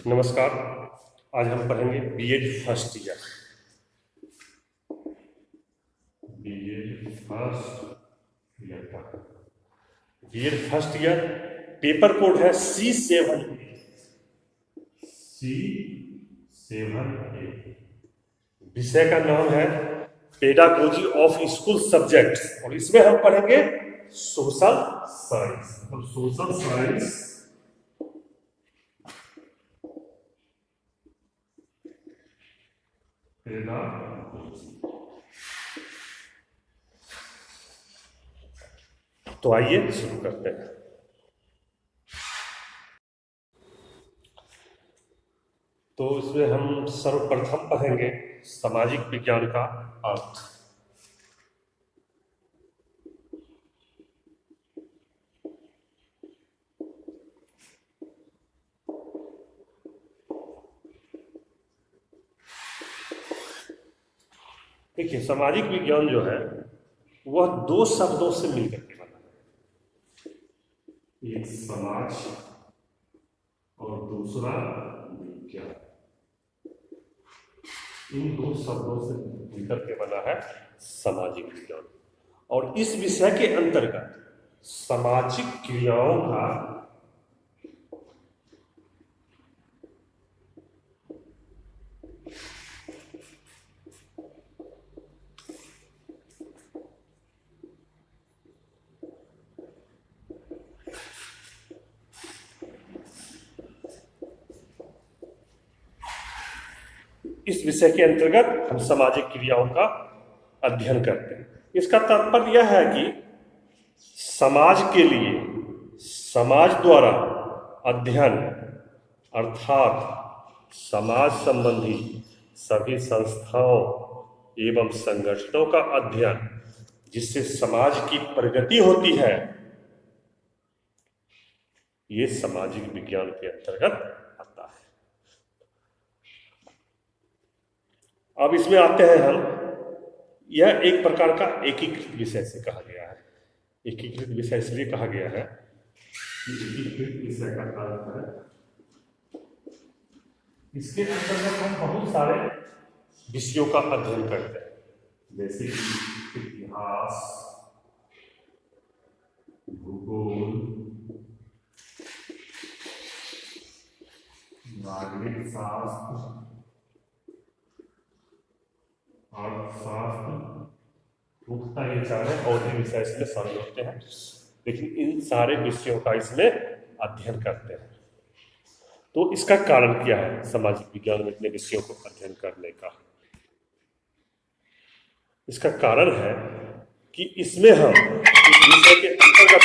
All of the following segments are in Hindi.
नमस्कार। आज हम पढ़ेंगे BEd first year. Paper code है C7A। विषय का नाम है पेडागोजी ऑफ स्कूल सब्जेक्ट्स और इसमें हम पढ़ेंगे सोशल साइंस। सोशल साइंस तो आइए शुरू करते हैं। तो इसमें हम सर्वप्रथम पढ़ेंगे सामाजिक विज्ञान का अर्थ। देखिए, सामाजिक विज्ञान जो है वह दो शब्दों से मिलकर के बना है, एक समाज और दूसरा विज्ञान। इन दो शब्दों से मिलकर के बना है सामाजिक विज्ञान। और इस विषय के अंतर्गत सामाजिक क्रियाओं का इस विषय के अंतर्गत हम सामाजिक क्रियाओं का अध्ययन करते हैं। इसका तात्पर्य यह है कि समाज के लिए समाज द्वारा अध्ययन अर्थात समाज संबंधी सभी संस्थाओं एवं संगठनों का अध्ययन जिससे समाज की प्रगति होती है, ये सामाजिक विज्ञान के अंतर्गत आता है। अब इसमें आते हैं हम, यह एक प्रकार का एकीकृत विषय से कहा गया है। एकीकृत विषय इसलिए कहा गया है कि एकीकृत विषय का अर्थ है इसके अंतर्गत हम बहुत सारे विषयों का अध्ययन करते हैं, जैसे कि इतिहास, भूगोल, नागरिक शास्त्र, अर्थशास्त्र, मुख्यतः ये चाहे और भी विषय इसमें शामिल होते हैं, लेकिन इन सारे विषयों का इसमें अध्ययन करते हैं। तो इसका कारण क्या है सामाजिक विज्ञान में इतने विषयों को अध्ययन करने का? इसका कारण है कि इसमें हम इस विषय के अंतर्गत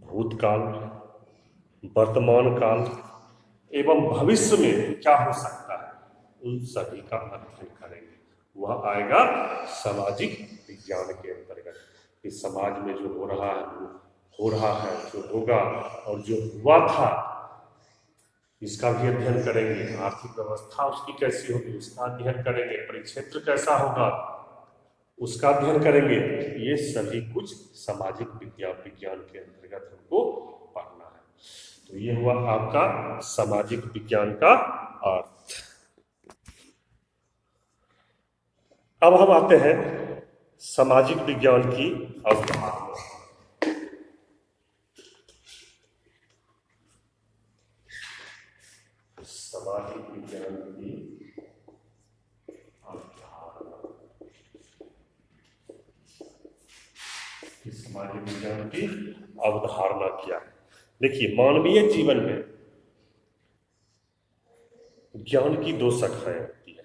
भूतकाल, वर्तमान काल एवं भविष्य में क्या हो सकता है, उन सभी का अध्ययन करेंगे। वह आएगा सामाजिक विज्ञान के अंतर्गत कि समाज में जो हो रहा है, जो होगा और जो हुआ था, इसका भी अध्ययन करेंगे। आर्थिक व्यवस्था उसकी कैसी होगी, उसका अध्ययन करेंगे। परिक्षेत्र कैसा होगा, उसका अध्ययन करेंगे। ये सभी कुछ सामाजिक विज्ञान के अंतर्गत हमको पढ़ना है। तो ये हुआ आपका सामाजिक विज्ञान का अर्थ। अब हम आते हैं सामाजिक विज्ञान की अवधारणा। सामाजिक विज्ञान की अवधारणा। सामाजिक विज्ञान की अवधारणा क्या है? देखिए, मानवीय जीवन में ज्ञान की दो शाखाएं होती है,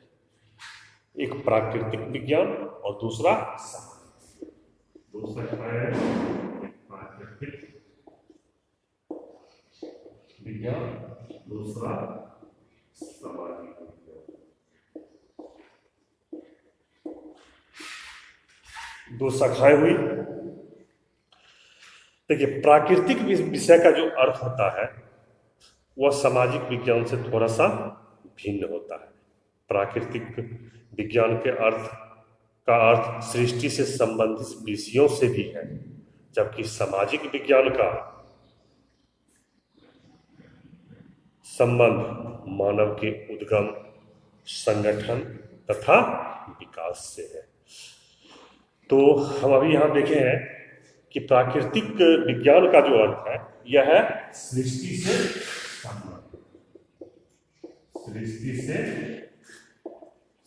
एक प्राकृतिक विज्ञान और दूसरा सामाजिक। दो शाखाएं, प्राकृतिक विज्ञान, दूसरा सामाजिक विज्ञान। दो शाखाएं हुई। देखिए, प्राकृतिक विषय का जो अर्थ होता है वह सामाजिक विज्ञान से थोड़ा सा भिन्न होता है। प्राकृतिक विज्ञान के अर्थ सृष्टि से संबंधित विषयों से भी है, जबकि सामाजिक विज्ञान का संबंध मानव के उद्गम, संगठन तथा विकास से है। तो हम अभी यहाँ देखे हैं कि प्राकृतिक विज्ञान का जो अर्थ है यह है सृष्टि से संबंध, सृष्टि से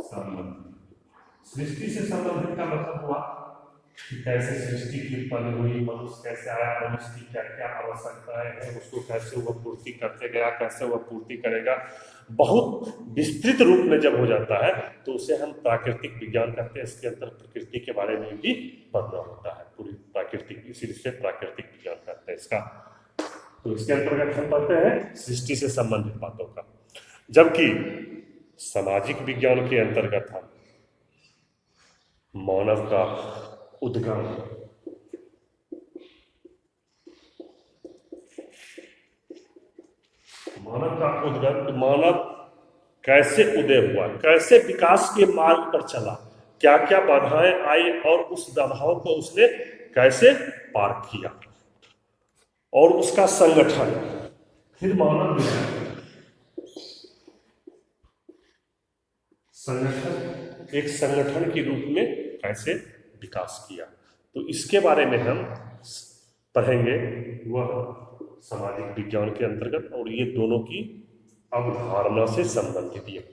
संबंध। सृष्टि से संबंधित का मतलब हुआ कि कैसे सृष्टि की उत्पत्ति हुई, मनुष्य कैसे आया, मनुष्य की क्या क्या आवश्यकताएं हैं, उसको कैसे वह पूर्ति करते गया, कैसे वह पूर्ति करेगा। बहुत विस्तृत रूप में जब हो जाता है तो उसे हम प्राकृतिक विज्ञान कहते हैं। इसके अंदर प्रकृति के बारे में भी पढ़ना होता है, पूरी प्राकृतिक, इसीलिए से प्राकृतिक विज्ञान कहते हैं इसका। तो इसके अंतर्गत हम पढ़ते हैं सृष्टि से संबंधित बातों का, जबकि सामाजिक विज्ञान के अंतर्गत हम मानव का उद्गम, मानव का उद्गम, मानव कैसे उदय हुआ, कैसे विकास के मार्ग पर चला, क्या क्या बाधाएं आई और उस बाधाओं को उसने कैसे पार किया, और उसका संगठन। फिर मानव जो है संगठन, एक संगठन के रूप में कैसे विकास किया। तो इसके बारे में हम पढ़ेंगे, वह सामाजिक विज्ञान के अंतर्गत, और ये दोनों की अवधारणा से संबंधित ये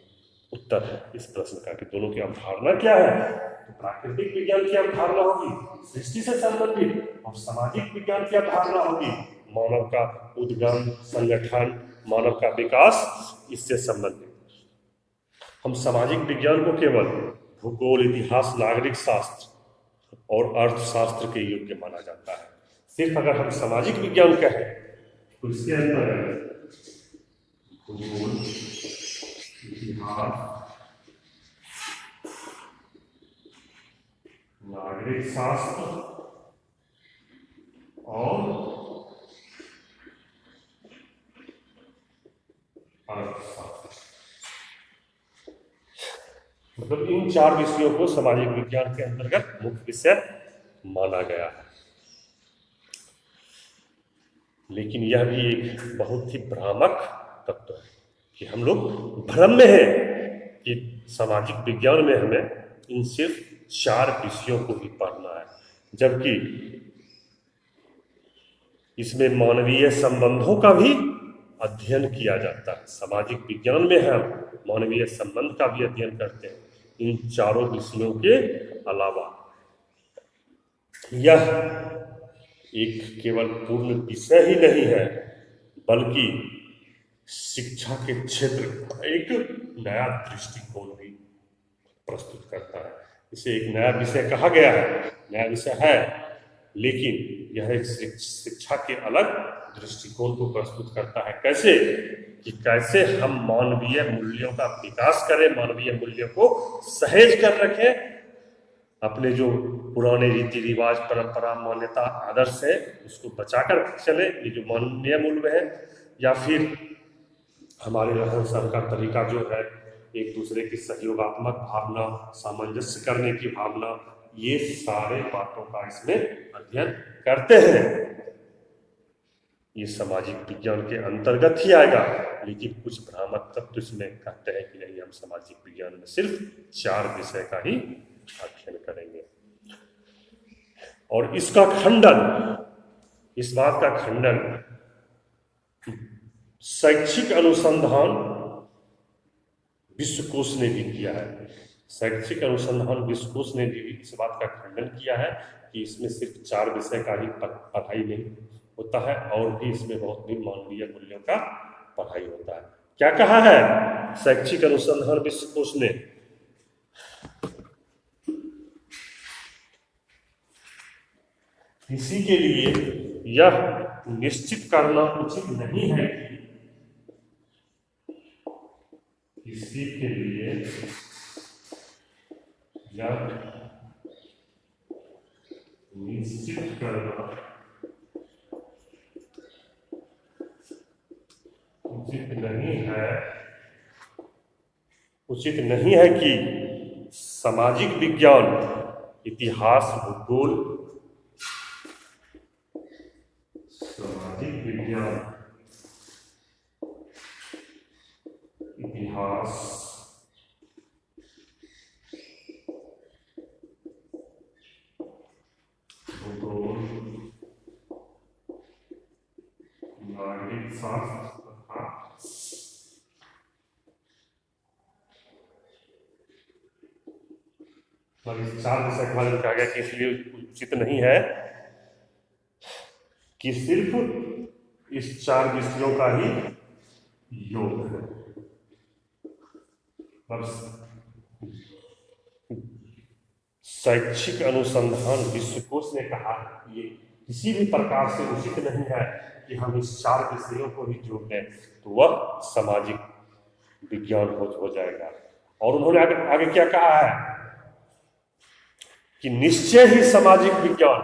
उत्तर है इस प्रश्न का कि दोनों की अवधारणा क्या है। तो प्राकृतिक विज्ञान की अवधारणा होगी सृष्टि से संबंधित, और सामाजिक विज्ञान की अवधारणा होगी मानव का उद्गम, संगठन, मानव का विकास, इससे संबंधित। हम सामाजिक विज्ञान को केवल भूगोल, इतिहास, नागरिक शास्त्र और अर्थशास्त्र के योग्य माना जाता है। सिर्फ अगर हम सामाजिक विज्ञान कहें तो इसके अंदर भूगोल, इतिहास, नागरिक शास्त्र और अर्थशास्त्र, मतलब इन 4 विषयों को सामाजिक विज्ञान के अंतर्गत मुख्य विषय माना गया है। लेकिन यह भी एक बहुत ही भ्रामक तत्व है कि हम लोग भ्रम में हैं कि सामाजिक विज्ञान में हमें इन सिर्फ 4 विषयों को ही पढ़ना है, जबकि इसमें मानवीय संबंधों का भी अध्ययन किया जाता है। सामाजिक विज्ञान में हम मानवीय संबंध का भी अध्ययन करते हैं इन 4 विषयों के अलावा। यह एक केवल पूर्ण विषय ही नहीं है, बल्कि शिक्षा के क्षेत्र का एक नया दृष्टिकोण भी प्रस्तुत करता है। इसे एक नया विषय कहा गया है, नया विषय है, लेकिन यह एक शिक्षा के अलग दृष्टिकोण को प्रस्तुत करता है। कैसे कि कैसे हम मानवीय मूल्यों का विकास करें, मानवीय मूल्यों को सहेज कर रखें, अपने जो पुराने रीति रिवाज, परंपरा, मान्यता, आदर्श है उसको बचाकर चले, ये जो मानवीय मूल्य है, या फिर हमारे रहन सहन का तरीका जो है, एक दूसरे की सहयोगात्मक भावना, सामंजस्य करने की भावना, ये सारे बातों का इसमें अध्ययन करते हैं। ये सामाजिक विज्ञान के अंतर्गत ही आएगा, लेकिन कुछ भ्रामक तत्व इसमें कहते हैं कि नहीं, हम सामाजिक विज्ञान में सिर्फ 4 विषय का ही अध्ययन करेंगे। और इसका खंडन, इस बात का खंडन शैक्षिक अनुसंधान विश्वकोश ने भी किया है। शैक्षिक अनुसंधान विश्वकोश ने भी इस बात का खंडन किया है कि इसमें सिर्फ 4 विषय का ही पढ़ाई नहीं होता है, और भी इसमें बहुत भी मानवीय मूल्यों का पढ़ाई होता है। क्या कहा है शैक्षिक अनुसंधान विश्वकोश ने? इसी के लिए यह निश्चित करना उचित नहीं है कि किसी के लिए यह निश्चित करना उचित नहीं है कि सामाजिक विज्ञान, इतिहास, भूगोल, सामाजिक विज्ञान, भूगोल, नागरिक शास्त्र तथा इस 4 विषय के बारे में कहा गया कि इसलिए उचित नहीं है कि सिर्फ इस 4 विषयों का ही योग है। शैक्षिक अनुसंधान विश्वकोश ने कहा ये किसी भी प्रकार से उचित नहीं है कि हम इस 4 विषयों को ही जोड़ लें, तो वह सामाजिक विज्ञान हो जाएगा। और उन्होंने आगे क्या कहा है कि निश्चय ही सामाजिक विज्ञान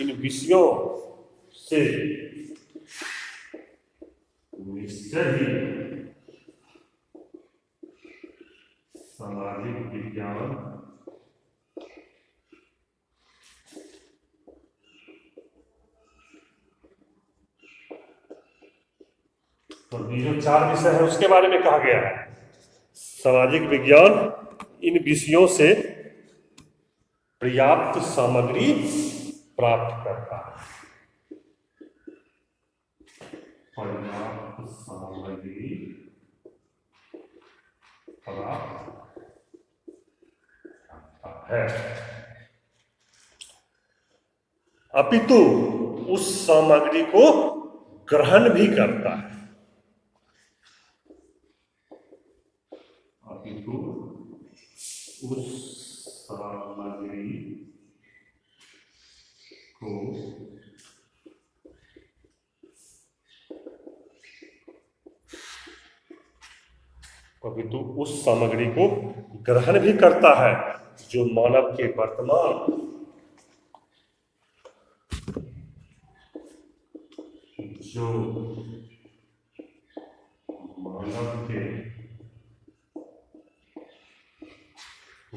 इन विषयों से निश्चय ही सामाजिक विज्ञान तो ये जो 4 विषय है उसके बारे में कहा गया है सामाजिक विज्ञान इन विषयों से पर्याप्त सामग्री प्राप्त करता है। पर्याप्त सामग्री प्राप्त करता है, अपितु उस सामग्री को ग्रहण भी करता है। अपितु उस सामग्री को अपितु उस सामग्री को ग्रहण भी करता है जो मानव के वर्तमान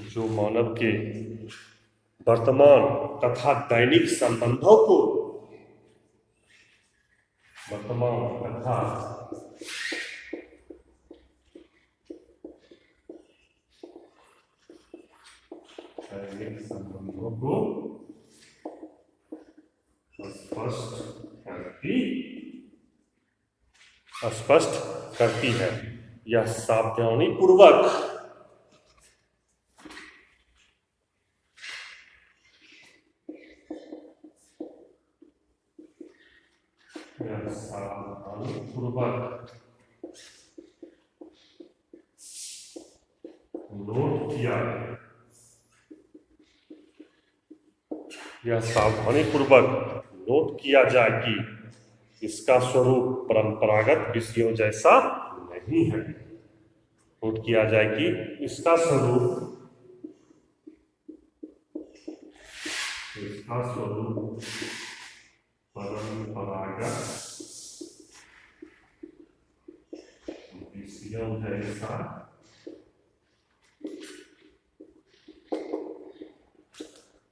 जो मानव के वर्तमान तथा दैनिक संबंधों को स्पष्ट करती है। यह सावधानी पूर्वक सावधानी पूर्वक नोट किया जाए कि इसका स्वरूप परंपरागत विषयों जैसा नहीं है। नोट किया जाए कि इसका स्वरूप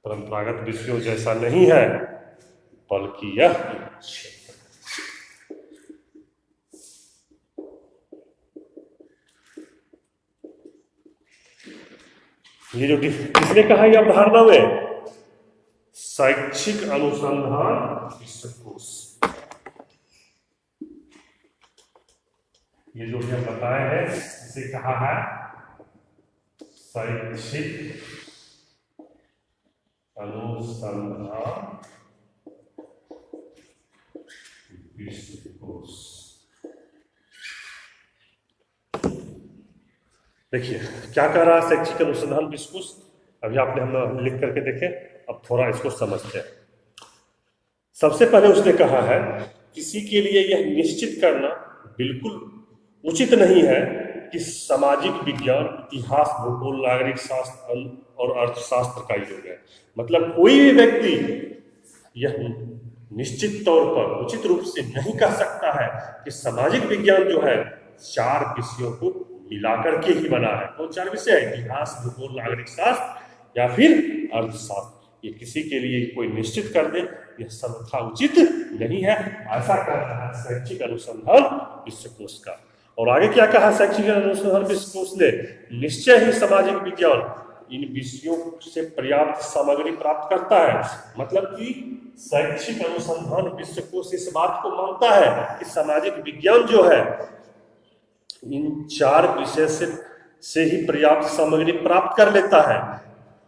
परंपरागत विषयों जैसा नहीं है, बल्कि यह ये जो किसने कहा यह अवधारणा में शैक्षिक अनुसंधान विश्वकोश, ये जो हम बताए हैं इसे कहा है शैक्षिक अनुसंधान विश्वकोश। देखिए क्या कह रहा है शैक्षिक अनुसंधान विश्वकोश, अभी आपने हम लिख करके देखे, अब थोड़ा इसको समझते हैं। सबसे पहले उसने कहा है किसी के लिए यह निश्चित करना बिल्कुल उचित नहीं है कि सामाजिक विज्ञान, इतिहास, भूगोल, नागरिक शास्त्र और अर्थशास्त्र का योग है। मतलब कोई भी व्यक्ति यह निश्चित तौर पर उचित रूप से नहीं कह सकता है कि सामाजिक विज्ञान जो है 4 विषयों को मिलाकर के ही बना है। कौन 4 विषय है? इतिहास, भूगोल, नागरिक शास्त्र या फिर अर्थशास्त्र। ये किसी के लिए कोई निश्चित कर दे यह सर्वथा उचित नहीं है, ऐसा कर रहा है शैक्षिक अनुसंधान विश्वकोश का। और आगे क्या कहा शैक्षिक अनुसंधान विश्वकोश ने? निश्चय ही सामाजिक विज्ञान इन विषयों से पर्याप्त सामग्री प्राप्त करता है। मतलब कि शैक्षिक अनुसंधान विश्वकोश इस बात को मानता है कि सामाजिक विज्ञान जो है इन 4 विषय से ही पर्याप्त सामग्री प्राप्त कर लेता है,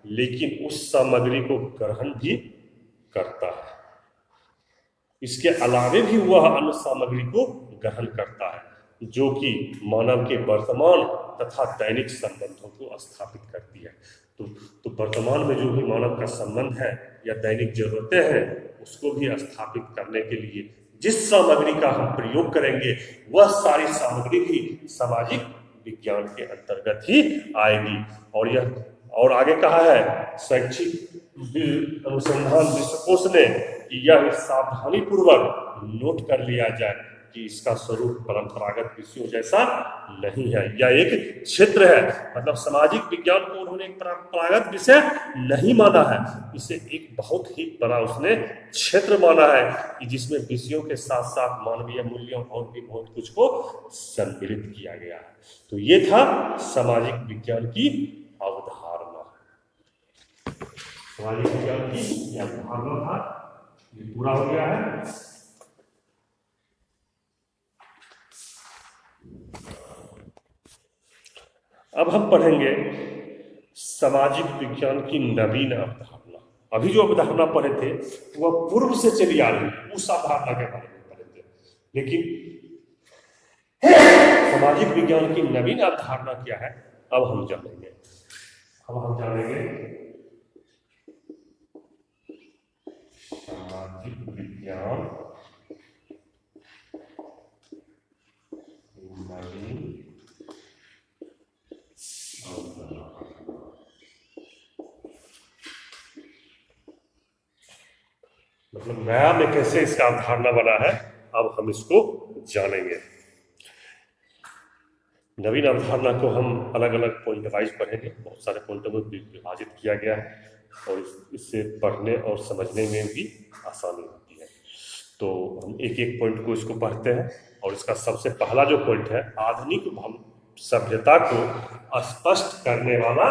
लेकिन उस सामग्री को ग्रहण भी करता है। इसके अलावे भी वह अन्य सामग्री को ग्रहण करता है जो कि मानव के वर्तमान तथा दैनिक संबंधों को स्थापित करती है। तो वर्तमान में जो भी मानव का संबंध है या दैनिक जरूरतें हैं उसको भी स्थापित करने के लिए जिस सामग्री का हम प्रयोग करेंगे वह सारी सामग्री भी सामाजिक विज्ञान के अंतर्गत ही आएगी। और आगे कहा है शैक्षिक अनुसंधान विश्वकोश ने कि यह सावधानी पूर्वक नोट कर लिया जाए कि इसका स्वरूप परंपरागत विषयों जैसा नहीं है। यह एक क्षेत्र है, मतलब सामाजिक विज्ञान को उन्होंने एक परंपरागत विषय नहीं माना है, इसे एक बहुत ही बड़ा उसने क्षेत्र माना है कि जिसमें विषयों के साथ साथ मानवीय मूल्यों और भी बहुत कुछ को सम्मिलित किया गया है। तो ये था सामाजिक विज्ञान की अवधारणा। सामाजिक विज्ञान की अवधारणा था, ये पूरा हो गया है। अब हम पढ़ेंगे सामाजिक विज्ञान की नवीन अवधारणा। अभी जो अवधारणा पढ़े थे वह पूर्व से चली आ रही है, उस अवधारणा के बारे में पढ़े थे, लेकिन सामाजिक विज्ञान की नवीन अवधारणा क्या है अब हम जानेंगे। सामाजिक विज्ञान नवीन मतलब नया में कैसे इसका अवधारणा बना है अब हम इसको जानेंगे। नवीन अवधारणा को हम अलग अलग पॉइंट वाइज पढ़ेंगे, बहुत सारे पॉइंटों में विभाजित किया गया है और इससे पढ़ने और समझने में भी आसानी होती है। तो हम एक एक पॉइंट को इसको पढ़ते हैं और इसका सबसे पहला जो पॉइंट है आधुनिक सभ्यता को स्पष्ट करने वाला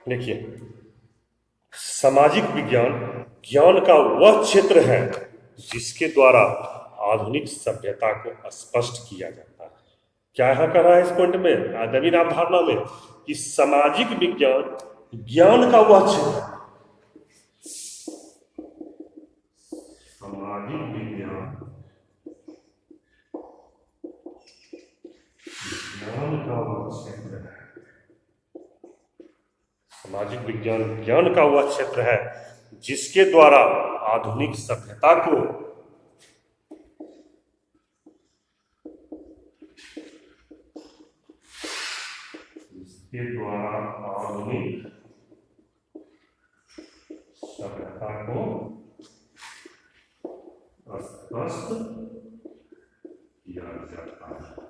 देखिए, सामाजिक विज्ञान ज्ञान का वह क्षेत्र है जिसके द्वारा आधुनिक सभ्यता को स्पष्ट किया जाता है। क्या यहां कर रहा है इस पॉइंट में नवीन अवधारणा में कि सामाजिक विज्ञान ज्ञान का वह क्षेत्र, सामाजिक विज्ञान ज्ञान का वह क्षेत्र है, सामाजिक विज्ञान ज्ञान का वह क्षेत्र है जिसके द्वारा आधुनिक सभ्यता को स्पष्ट किया जाता है।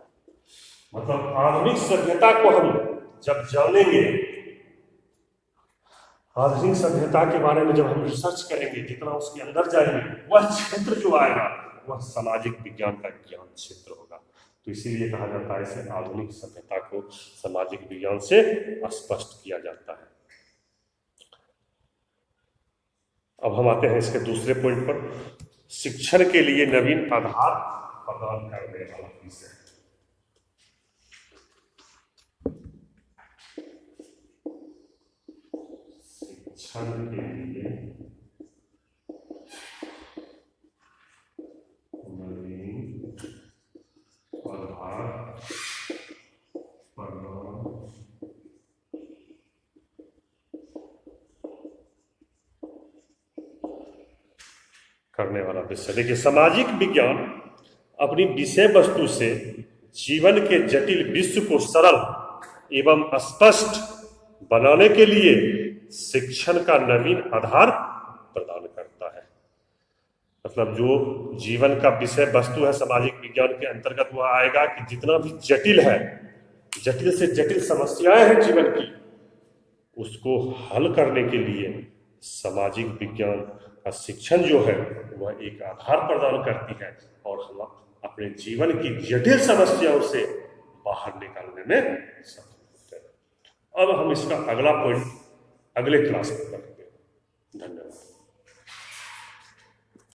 मतलब आधुनिक सभ्यता को हम जब जानेंगे, आधुनिक सभ्यता के बारे में जब हम रिसर्च करेंगे, जितना उसके अंदर जाएंगे, वह क्षेत्र जो आएगा वह सामाजिक विज्ञान का ज्ञान क्षेत्र होगा। तो इसीलिए कहा जाता है इसे आधुनिक सभ्यता को सामाजिक विज्ञान से स्पष्ट किया जाता है। अब हम आते हैं इसके दूसरे पॉइंट पर, शिक्षण के लिए नवीन आधार प्रदान करने वाला विषय। शिक्षण के लिए नवीन आधार प्रदान करने वाला विषय। देखिए, सामाजिक विज्ञान अपनी विषय वस्तु से जीवन के जटिल विश्व को सरल एवं स्पष्ट बनाने के लिए शिक्षण का नवीन आधार प्रदान करता है। मतलब जो जीवन का विषय वस्तु है सामाजिक विज्ञान के अंतर्गत वह आएगा कि जितना भी जटिल है, जटिल से जटिल समस्याएं हैं जीवन की, उसको हल करने के लिए सामाजिक विज्ञान का शिक्षण जो है वह एक आधार प्रदान करती है और हम अपने जीवन की जटिल समस्याओं से बाहर निकालने में सफल होते हैं। अब हम इसका अगला पॉइंट अगले क्लास में करेंगे। धन्यवाद।